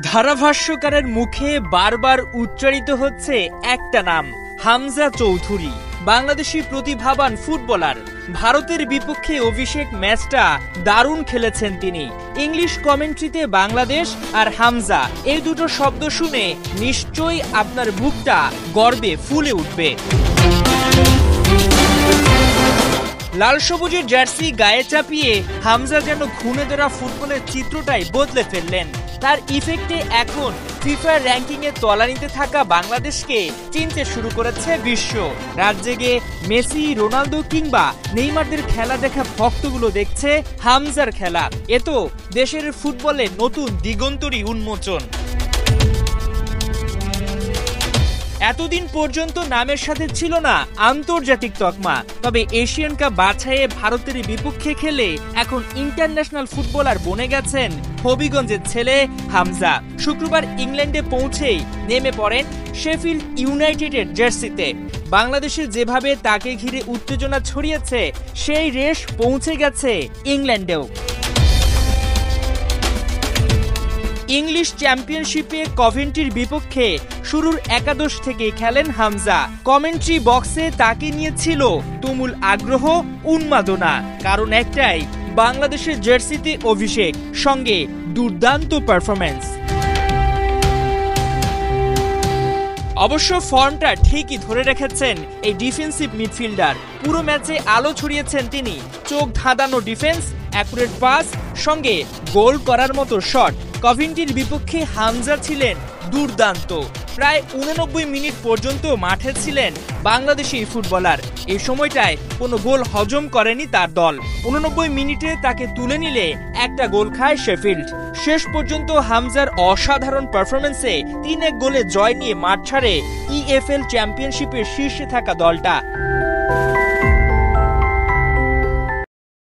ধারাভাষ্যকারের মুখে বারবার উচ্চারিত হচ্ছে একটা নাম, হামজা চৌধুরী। বাংলাদেশি প্রতিভাবান ফুটবলার। ভারতের বিপক্ষে অভিষেক ম্যাচটা দারুণ খেলেছেন তিনি। ইংলিশ কমেন্ট্রিতে বাংলাদেশ আর হামজা এই দুটো শব্দ শুনে নিশ্চয়ই আপনার বুকটা গর্বে ফুলে উঠবে। লাল সবুজের জার্সি গায়ে চাপিয়ে হামজা যেন ঘুণে ধরা ফুটবলের চিত্রটাই বদলে ফেললেন। তার ইফেক্টে এখন ফিফা র্যাঙ্কিং এ তলানিতে থাকা বাংলাদেশকে চিনতে শুরু করেছে বিশ্ব। রাত জেগে মেসি, রোনালদো কিংবা নেইমারদের খেলা দেখা ভক্তগুলো দেখছে হামজার খেলা। এ তো দেশের ফুটবলে নতুন দিগন্তরই উন্মোচন। এতদিন পর্যন্ত নামের সাথে ছিল না আন্তর্জাতিক তকমা, তবে এশিয়ান কাপ বাছাইয়ে ভারতের বিপক্ষে খেলে এখন ইন্টারন্যাশনাল ফুটবলার বনে গেছেন হবিগঞ্জের ছেলে হামজা। শুক্রবার ইংল্যান্ডে পৌঁছেই নেমে পড়েন শেফিল্ড ইউনাইটেডের জার্সিতে। বাংলাদেশে যেভাবে তাকে ঘিরে উত্তেজনা ছড়িয়েছে, সেই রেশ পৌঁছে গেছে ইংল্যান্ডেও। ইংলিশ চ্যাম্পিয়নশিপে কভেন্ট্রির বিপক্ষে শুরুর একাদশ থেকে খেলেন হামজা। কমেন্ট্রি বক্সে তাকে নিয়েছিল তুমুল আগ্রহ, উন্মাদনা। কারণ একটাই, বাংলাদেশের জার্সিতে অভিষেক, সঙ্গে দুর্দান্ত পারফরম্যান্স। অবশ্য ফর্মটা ঠিকই ধরে রেখেছেন এই ডিফেন্সিভ মিডফিল্ডার। পুরো ম্যাচে আলো ছড়িয়েছেন তিনি। চোখ ধাঁধানো ডিফেন্স, অ্যাকুরেট পাস, সঙ্গে গোল করার মতো শট। কভেন্ট্রির বিপক্ষে হামজা ছিলেন দুর্দান্ত। প্রায় 89 মিনিট পর্যন্ত মাঠে ছিলেন বাংলাদেশি ফুটবলার। এই সময়টায় কোনো গোল হজম করেনি তার দল। 89 মিনিটে তাকে তুলে নিলে একটা গোল খায় শেফিল্ড। শেষ পর্যন্ত হামজার অসাধারণ পারফরম্যান্সে 3-1 গোলে জয় নিয়ে মাঠ ছাড়ে ইএফএল চ্যাম্পিয়নশিপের শীর্ষে থাকা দলটা।